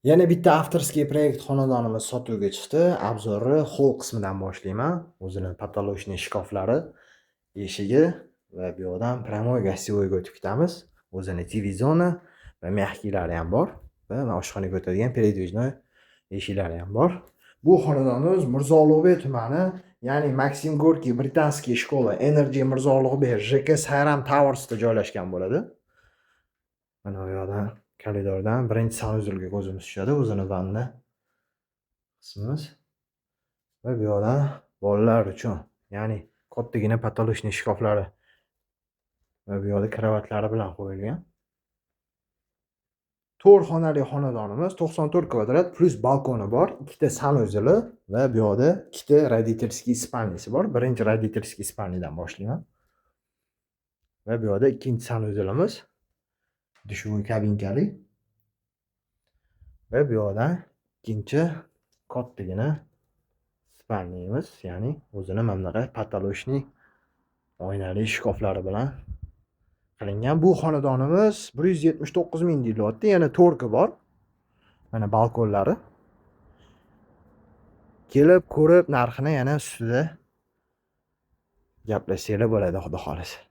Yana bitta avtorskiy proyekt xonadonimiz sotuvga chiqdi. Obzorni hol qismidan boshlayman. O'zini patolochniy shkaflari, eshigi va bu yoqdan pramoy gостевойga o'tib ketamiz. O'zini TV zona va mягкийлari ham bor va oshxonaga o'tadigan передвижной eshiklari ham bor. Bu xonadonimiz Mirzo Ulug'bek tumani, ya'ni Maxim Gorkiy Britanskiy shkola Energy Mirzo Ulug'bek JK Sayram Towers'da joylashgan bo'ladi. Mana bu yoqdan koridordan birinchi sanuzilga ko'zimiz tushadi, o'zini vanna qismimiz. Va bu yoqdan bolalar uchun, ya'ni kattagina patolochniy shkaflari va bu yoqda kravatlari bilan qo'yilgan. 4 xonali xonadonimiz 94 kvadrat plus balkoni bor, ikkita sanuzili va bu yoqda ikkita родительский spalnisi bor. Birinchi родительский spalnidan boshlayman. Va bu yoqda ikkinchi sanuzilimiz dushuvoy kabinkali. Va bu yoqdan ikkinchi kattagina spalnimiz, ya'ni o'zini mana bunaqa patolochniy oynali shkaflari bilan qilingan. Bu xonadonimiz 179 ming deyilyapti. Yana to'rki bor. Mana balkonlari. Kelib ko'rib narxini yana ustida gaplashsanglar bo'ladi, xudo xolasa.